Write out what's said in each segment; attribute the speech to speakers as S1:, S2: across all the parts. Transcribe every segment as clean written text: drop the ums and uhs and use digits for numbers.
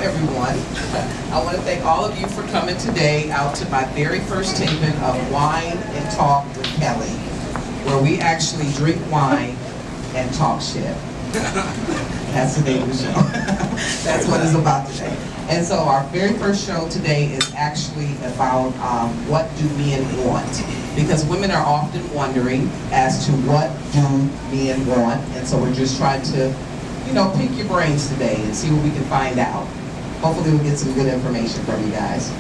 S1: everyone. I want to thank all of you for coming today out to my very first taping of Wine and Talk with Kelly, where we actually drink wine and talk shit. That's the name of the show. That's what it's about today. And so our very first show today is actually about what do men want? Because women are often wondering as to what do men want, and so we're just trying to, pick your brains today and see what we can find out. Hopefully we'll get some good information from you guys.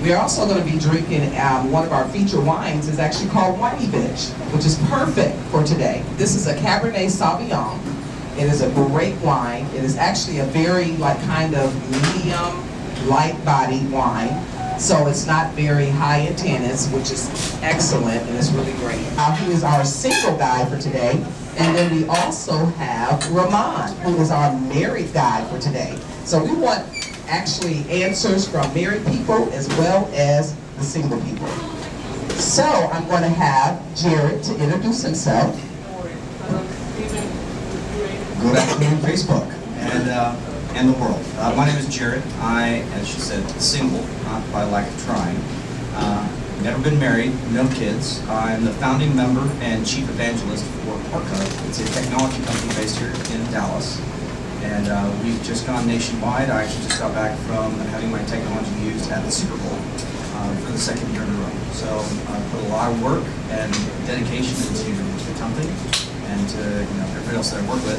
S1: We are also going to be drinking, one of our featured wines is actually called Whitey Bitch, which is perfect for today. This is a Cabernet Sauvignon. It is a great wine. It is actually a very kind of medium, light-bodied wine. So it's not very high in tannins, which is excellent, and it's really great. He is our single guy for today. And then we also have Ramon, who is our married guy for today. So we want actually answers from married people as well as the single people. So I'm going to have Jared to introduce himself.
S2: Good afternoon, Facebook and the world. My name is Jared. I, as she said, single, not by lack of trying. Never been married, no kids. I'm the founding member and chief evangelist for Parka. It's a technology company based here in Dallas. And we've just gone nationwide. I actually just got back from having my technology used at the Super Bowl for the second year in a row. So I put a lot of work and dedication into the company and to everybody else that I work with.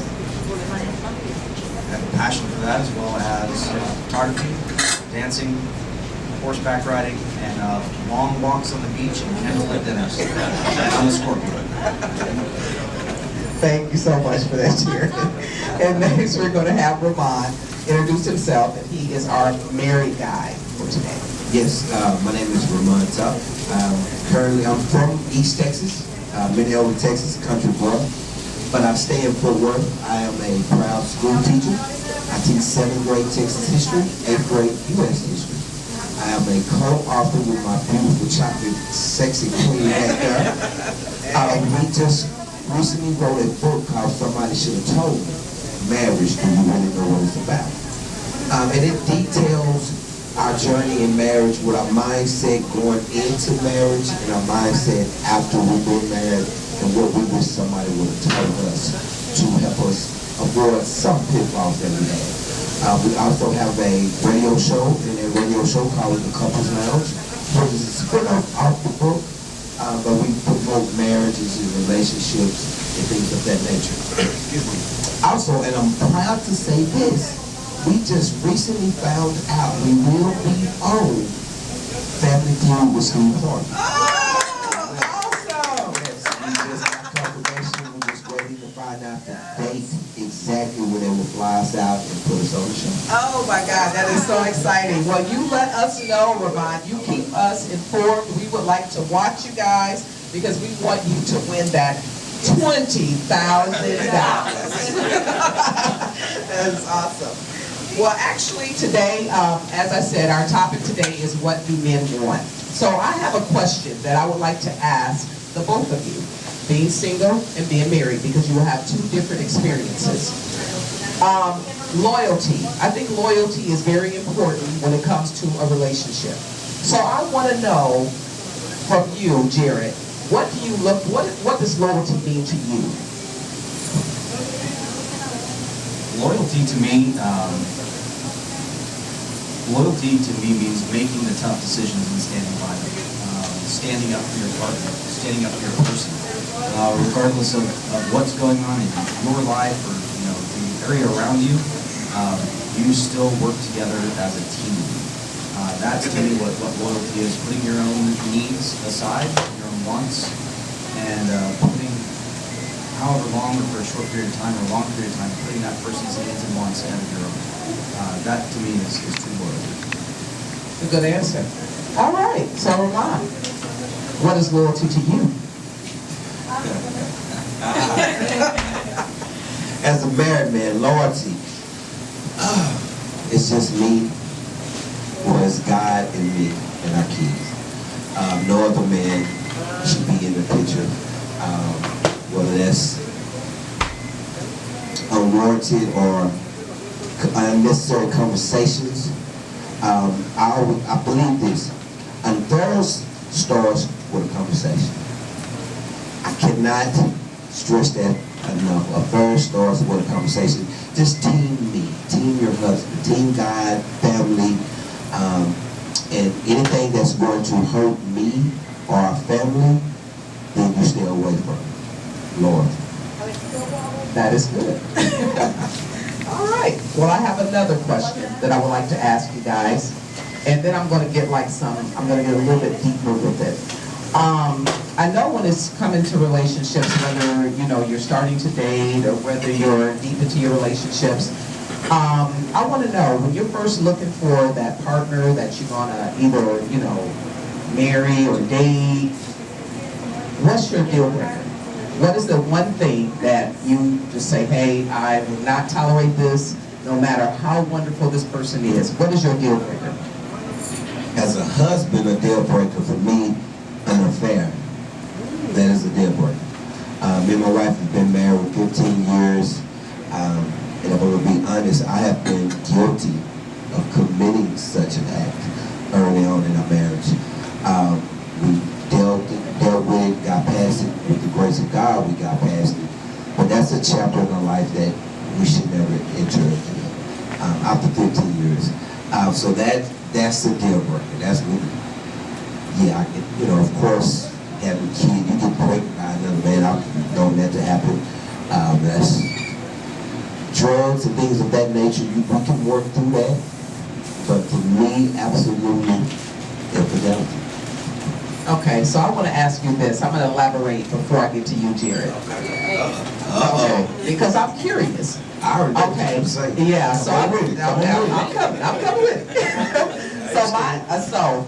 S2: I have a passion for that, as well as photography, dancing, horseback riding, and long walks on the beach and candlelit dinners. I'm a Scorpio.
S1: Thank you so much for that, Jared. And next we're going to have Ramon introduce himself, and he is our married guy for today.
S3: Yes, my name is Ramon Tuck. Currently, I'm from East Texas, Minneola, Texas, country boy. But I stay in Fort Worth. I am a proud school teacher. I teach 7th grade Texas history, 8th grade U.S. history. I am a co-author with my beautiful chocolate, sexy queen right there. We just recently wrote a book called Somebody Should Have Told Me, Marriage, Do You Really Know What It's About? And it details our journey in marriage, with our mindset going into marriage and our mindset after we've been married, and what we wish somebody would have told us to help us avoid some pitfalls that we had. We also have a radio show, and a radio show called The Couples Lounge, which is a spin-off off the book, but we promote marriages and relationships and things of that nature. Excuse me. Also, and I'm proud to say this, we just recently found out we will be on Family Feud with Steve Harvey. Exactly when they will fly us out and put us on the show.
S1: Oh my God, that is so exciting. Well, you let us know, Ramon. You keep us informed. We would like to watch you guys because we want you to win that $20,000. That's awesome. Well, actually today, as I said, our topic today is what do men want? So I have a question that I would like to ask the both of you, being single and being married, because you will have two different experiences. Loyalty. I think loyalty is very important when it comes to a relationship. So I want to know from you, Jared, what does loyalty mean to you?
S2: Loyalty to me means making the tough decisions and standing by them. Standing up for your partner, standing up for your person. Regardless of what's going on in your life or the area around you, you still work together as a team. That's to me what loyalty is, putting your own needs aside, your own wants, and putting, however long or for a short period of time or a long period of time, putting that person's needs and wants ahead of your own. That to me is true loyalty.
S1: A good answer. All right, so Ramon, what is loyalty to you?
S3: As a married man, loyalty, it's just me, or it's God and me and our kids. No other man should be in the picture, whether that's unwarranted or unnecessary conversations I believe this. And those starts with a conversation. I cannot stress that enough. A first starts with a conversation. Just team me, team your husband, team God, family, and anything that's going to hurt me or our family, then you stay away from it. Lord.
S1: That is good. All right. Well, I have another question that I would like to ask you guys. And then I'm going to get I'm going to get a little bit deeper with it. I know when it's coming to relationships, whether, you're starting to date or whether you're deep into your relationships, I want to know, when you're first looking for that partner that you're going to either, marry or date, what's your deal breaker? What is the one thing that you just say, hey, I will not tolerate this, no matter how wonderful this person is? What is your deal breaker?
S3: As a husband, a deal breaker for me, an affair. That is a deal breaker. Me and my wife have been married 15 years. And if I'm going to be honest, I have been guilty of committing such an act early on in our marriage. We dealt with it, got past it. With the grace of God, we got past it. But that's a chapter in our life that we should never enter into after 15 years. So that's a deal breaker. That's what, of course, having a kid, you get pregnant by another man. I've known that to happen. That's drugs and things of that nature. We can work through that. But for me, absolutely infidelity.
S1: Okay, so I want to ask you this. I'm going to elaborate before I get to you, Jared. Okay, because I'm curious.
S3: I already know what
S1: Okay,
S3: you're saying.
S1: yeah, so I'm coming with it. So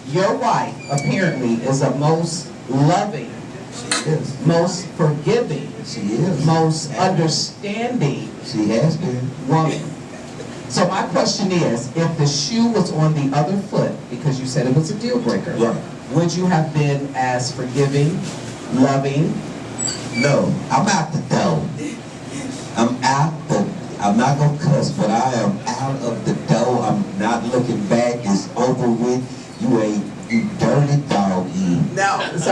S1: your wife apparently is a most loving,
S3: She is.
S1: most forgiving,
S3: She is.
S1: most understanding
S3: She has been.
S1: woman. So my question is, if the shoe was on the other foot, because you said it was a deal breaker,
S3: Right.
S1: would you have been as forgiving, loving?
S3: No, I'm out the door. I'm not gonna cuss, but I am out of the door. I'm not looking back. It's over with. You dirty doggy.
S1: No. That's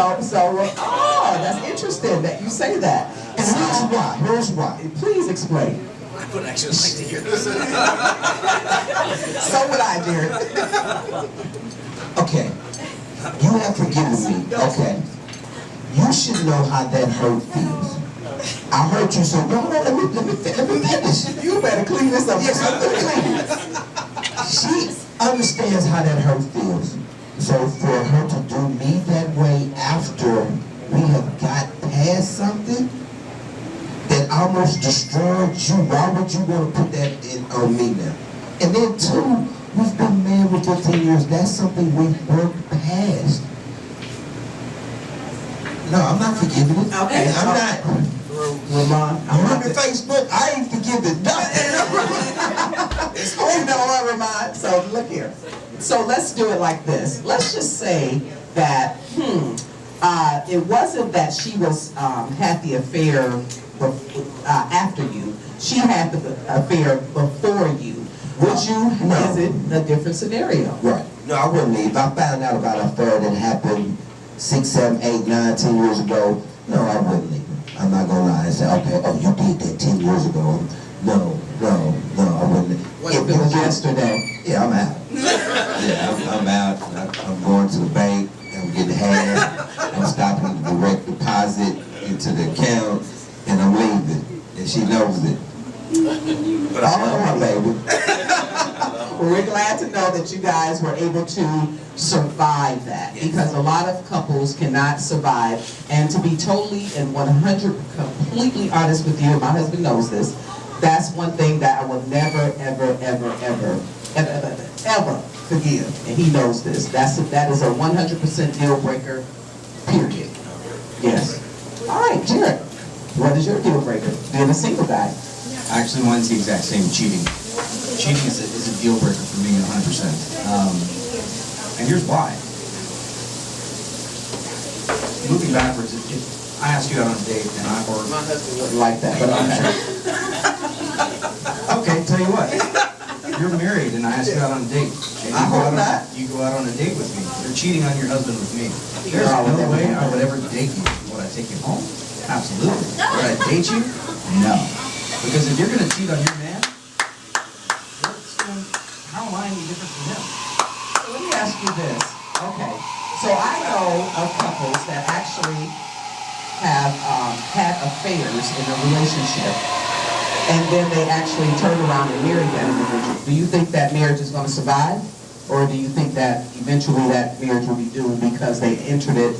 S1: interesting that you say that.
S3: And here's why. Here's why.
S1: Please explain.
S2: I would actually like to hear this.
S1: So would I, Jared.
S3: Okay. You have forgiven me. Okay. You should know how that hurt feels. I hurt you, so no, let me finish.
S1: You better clean this up.
S3: Yes, I'm gonna clean it. She understands how that hurt feels. So for her to do me that way after we have got past something that almost destroyed you, why would you want to put that on me now? And then two, we've been married for 15 years. That's something we've worked past. No, I'm not forgiving it.
S1: Okay.
S3: I'm not.
S1: Ramon,
S3: I'm on Facebook. I ain't forgiving nothing.
S1: you know what, Ramon? So look here. So let's do it like this. Let's just say that, it wasn't that she was had the affair after you. She had the affair before you. Would you
S3: No.
S1: visit a different scenario?
S3: Right. No, I wouldn't leave. If I found out about an affair that happened 6, 7, 8, 9, 10 years ago, no, I wouldn't leave. I'm not gonna lie and say, okay, oh, you did that 10 years ago. No, I wouldn't.
S1: What if it was yesterday?
S3: Yeah, I'm out. Yeah, I'm out. I'm going to the bank. I'm getting half. I'm stopping the direct deposit into the account, and I'm leaving. And she knows it. But I love my baby.
S1: Well, we're glad to know that you guys were able to survive that, because a lot of couples cannot survive. And to be totally and 100 completely honest with you, and my husband knows this, that's one thing that I will never, ever forgive. And he knows this. That is a 100% deal breaker, period. Yes. All right, Jared, what is your deal breaker? Being a single guy.
S2: Actually, mine's the exact same, cheating. Cheating is a deal breaker for me 100%. And here's why. Moving backwards, if I asked you out on a date and
S1: My husband wouldn't like that, but okay.
S2: Okay, tell you what. you're married and I ask you out on a date, and
S1: I hope not.
S2: you go out on a date with me, you're cheating on your husband with me. There's no way I would ever date you. Would I take you home? Absolutely. Would I date you? No. Because if you're gonna cheat on your man, how am I any different from him?
S1: So let me ask you this. Okay. So I know of couples that actually have had affairs in a relationship, and then they actually turn around and marry that individual. Do you think that marriage is going to survive? Or do you think that eventually that marriage will be doomed because they entered it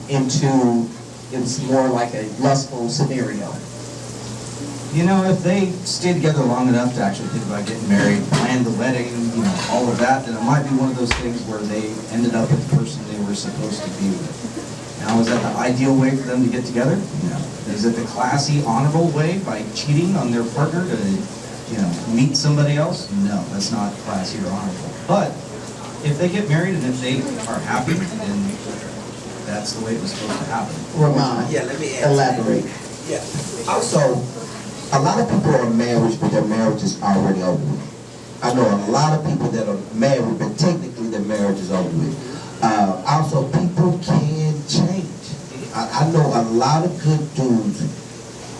S1: into, it's more like a lustful scenario?
S2: You know, if they stay together long enough to actually think about getting married, plan the wedding, you know, all of that, then it might be one of those things where they ended up with the person they were supposed to be with. Now, is that the ideal way for them to get together? No. Is it the classy, honorable way by cheating on their partner to, you know, meet somebody else? No, that's not classy or honorable. But if they get married and if they are happy, then that's the way it was supposed to happen.
S1: Ramon, elaborate.
S3: Yeah. Also, a lot of people are married, but their marriage is already over with. I know a lot of people that are married, but technically their marriage is over with. Also, people can change. I know a lot of good dudes.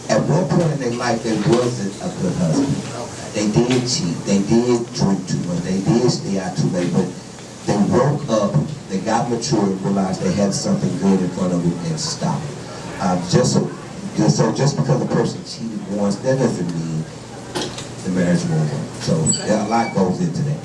S3: At one point in their life, they wasn't a good husband. They did cheat. They did drink too much. They did stay out too late. But they woke up, they got mature, and realized they had something good in front of them and stopped. So just because a person cheated once, that doesn't mean the marriage will work. So yeah, a lot goes into that.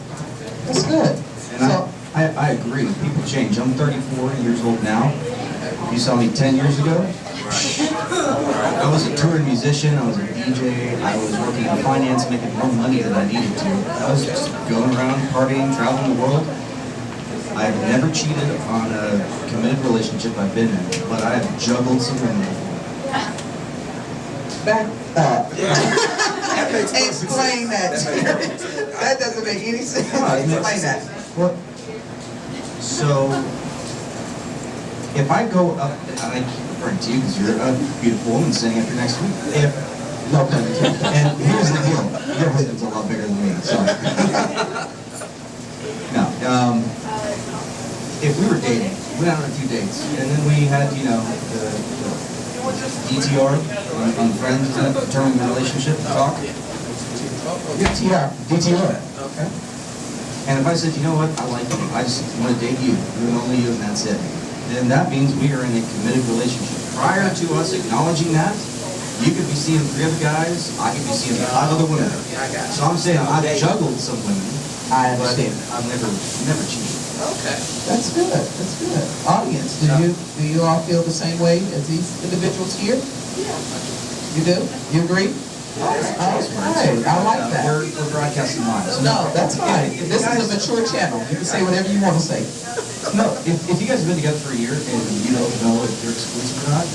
S1: That's good.
S2: And
S1: So,
S2: I agree. People change. I'm 34 years old now. If you saw me 10 years ago, I was a touring musician. I was a DJ. I was working in finance, making more money than I needed to. I was just going around partying, traveling the world. I've never cheated on a committed relationship I've been in, but I have juggled some women.
S1: back explain that. That doesn't make any sense. Explain that.
S2: What? So, if I go up, and I keep referring to you because you're a beautiful woman sitting up here next to me.
S3: No pun intended.
S2: And here's the deal, your husband's a lot bigger than me, so. No, if we were dating, we went out on a few dates, and then we had, you know, the DTR on Friends, determining the relationship talk.
S1: DTR.
S2: Okay. And if I said, you know what, I like you, I just want to date you and only you, and that's it, then that means we are in a committed relationship. Prior to us acknowledging that, you could be seeing 3 other guys, I could be seeing 5 other women. So I'm saying I've juggled some women,
S1: I
S2: but
S1: understand.
S2: I've never cheated.
S1: Okay. That's good. That's good. Audience, do you all feel the same way as these individuals here? Yeah. You do? You agree? All right. I like that.
S2: We're broadcasting live. So
S1: No, that's fine. This is a mature channel. You can say whatever you want to say.
S2: No, if you guys have been together for a year and you don't know if you're exclusive or not,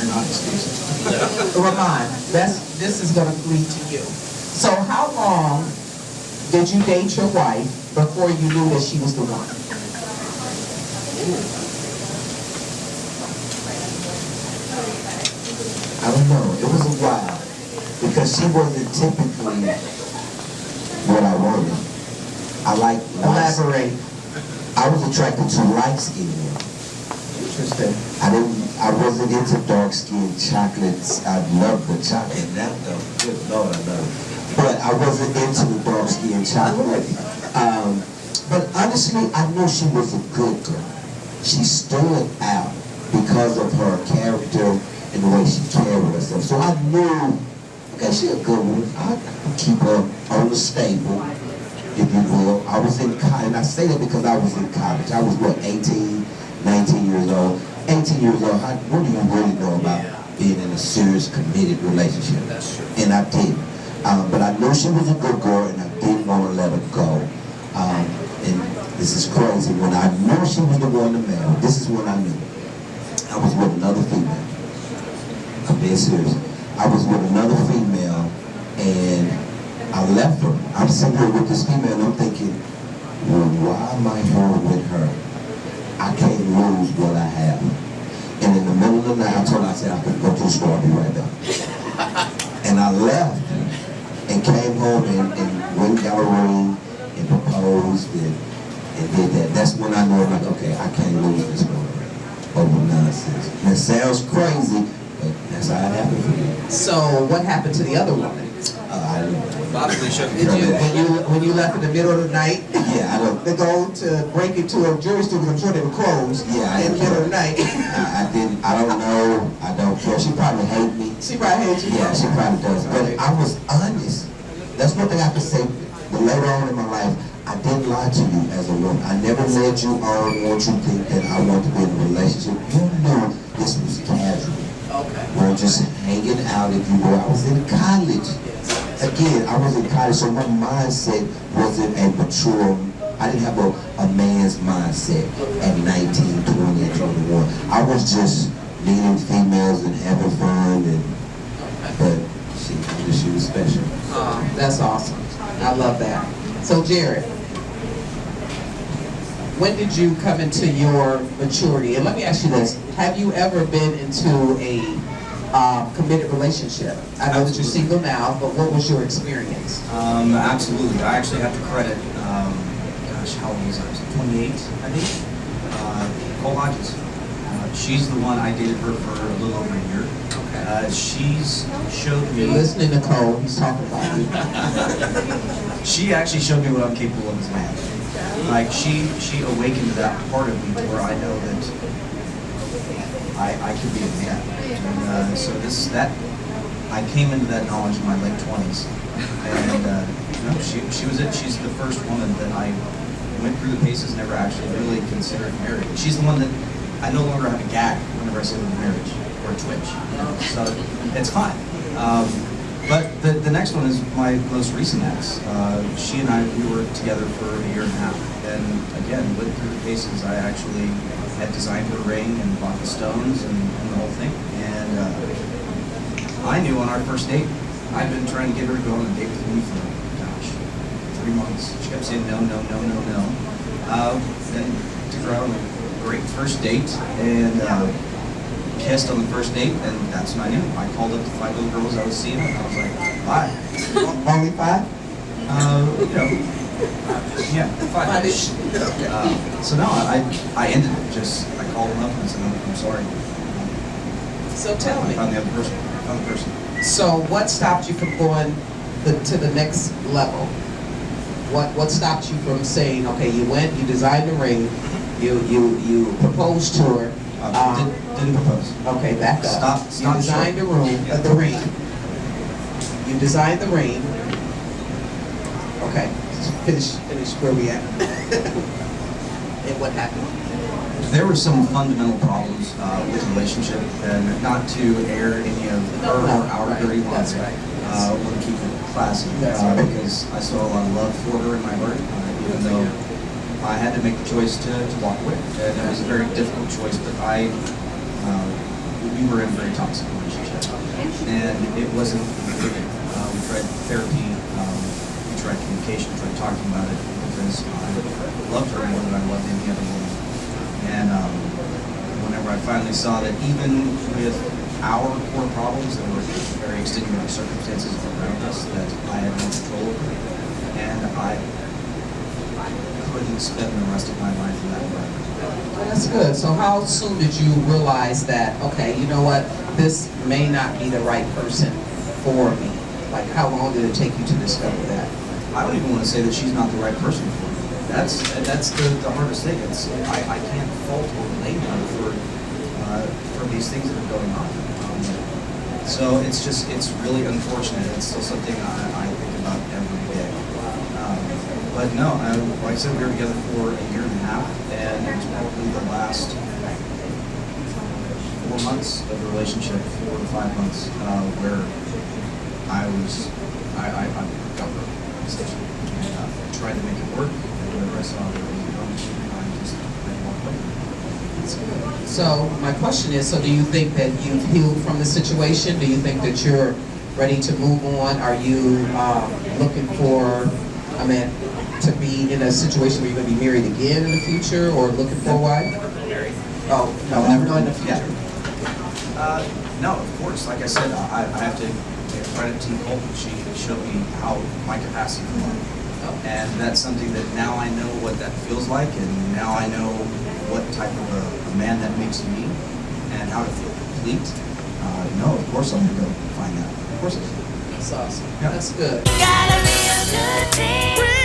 S2: you're not exclusive.
S1: Ramon, this is going to lead to you. So how long did you date your wife before you knew that she was the one?
S3: I don't know. It was a while because she wasn't typically what I wanted. I like
S1: Elaborate.
S3: I was attracted to light skinned women.
S1: Interesting.
S3: I wasn't into dark skinned chocolates. I love the chocolate. That though, good Lord, I love it. But I wasn't into the dark skinned chocolate. But honestly, I knew she was a good girl. She stood out because of her character and the way she carried herself. So I knew, okay, she's a good one. I'll keep her on the stable, if you will. I was in college, and I say that because I was in college. I was, what, 18, 19 years old. 18 years old, what do you really know about being in a serious, committed relationship?
S2: That's true.
S3: And I didn't. But I knew she was a good girl, and I didn't want to let her go. And this is crazy. When I knew she was the one to marry, this is when I knew. I was with another female. I'm being serious. I was with another female, and I left her. I'm sitting here with this female, and I'm thinking, well, why am I here with her? I can't lose what I have. And in the middle of the night, I told her, I said, I could go to the store, I'll be right back. And I left, and came home and went got a ring and proposed and did that. That's when I know, like, okay, I can't lose this woman over nonsense. And it sounds crazy, but that's how it happened for me.
S1: So what happened to the other woman?
S3: I don't know.
S2: Possibly shouldn't
S1: Did you,
S2: have
S1: when you left in the middle of the night?
S3: Yeah, I don't.
S1: They go to break into a jury studio, I'm sure they were closed.
S3: Yeah,
S1: in the middle of the night.
S3: I didn't. I don't know. I don't care. She probably hate me.
S1: She probably hated you.
S3: Yeah, she probably does. But I was honest. That's one thing I can say. But later on in my life, I didn't lie to you as a woman. I never led you on, want you to think that I want to be in a relationship. You knew this was casual.
S1: Okay.
S3: We're just hanging out, if you will. I was in college. Again, I was in college, so my mindset wasn't a mature. I didn't have a man's mindset at 19, 20, and 21. I was just meeting females and having fun, but she was special.
S1: That's awesome. I love that. So Jared, when did you come into your maturity? And let me ask you this: have you ever been into a committed relationship? I know that you're single now, but what was your experience?
S2: Absolutely. I actually have to credit, how old was I? Was 28, I think? Cole Hodges. She's the one, I dated her for a little over a year. She's showed me...
S1: You're listening to Cole, he's talking about you.
S2: She actually showed me what I'm capable of as a man. Like, she awakened that part of me to where I know that I could be a man. And so I came into that knowledge in my late 20s. And she was it. She's the first woman that I went through the paces, never actually really considered marriage. She's the one that I no longer have a gag whenever I say the word marriage or a twitch. So it's fine. But the next one is my most recent ex. She and we were together for a year and a half. And again, went through the paces. I actually had designed her ring and bought the stones and the whole thing. And I knew on our first date, I'd been trying to get her to go on a date with me for, 3 months. She kept saying no, no, no, no, no. Then took her out on a great first date and kissed on the first date, and that's when I knew. I called up the 5 little girls I was seeing, and I was like, bye.
S1: Only 5?
S2: Yeah, 5-ish. So no, I ended it. Just I called them up and said, I'm sorry.
S1: So tell
S2: I
S1: me.
S2: found the other person.
S1: So what stopped you from going to the next level? What stopped you from saying, okay, you went, you designed the ring, you proposed to her.
S2: Didn't propose.
S1: Okay, back up.
S2: Stop
S1: You designed the ring. You designed the ring. Okay, finish where we at. And what happened?
S2: There were some fundamental problems with the relationship, and not to air any of her or our dirty laundry.
S1: That's right.
S2: I want to keep it classy because I saw a lot of love for her in my heart, even though I had to make the choice to walk away. And it was a very difficult choice, but we were in a very toxic relationship, and it wasn't good. We tried therapy, we tried communication, we tried talking about it because I loved her more than I loved any other woman. And whenever I finally saw that even with our core problems, there were very extenuating circumstances around us that I had no control over, and I couldn't spend the rest of my life in that environment.
S1: Well, that's good. So how soon did you realize that, okay, you know what, this may not be the right person for me? Like, how long did it take you to discover that?
S2: I don't even want to say that she's not the right person for me. That's the hardest thing. I can't fault or blame her for these things that are going on. So it's really unfortunate. It's still something I think about every day. But no, like I said, we were together for a year and a half, and it was probably the last 4 months of the relationship, 4 to 5 months, where I got her essentially, and tried to make it work. Whenever I saw that it was wrong, I walked away.
S1: So my question is, so do you think that you've healed from the situation? Do you think that you're ready to move on? Are you looking for, to be in a situation where you're going to be married again in the future, or looking for a wife? Oh, no, never know in the future.
S2: No, of course. Like I said, I have to right at T. Colton, she showed me how my capacity for love. And that's something that now I know what that feels like, and now I know what type of a man that makes me, and how to feel complete. No, of course I'm gonna go find that. Of course I am.
S1: That's awesome.
S2: Yeah.
S1: That's good.
S4: Gotta be a good thing.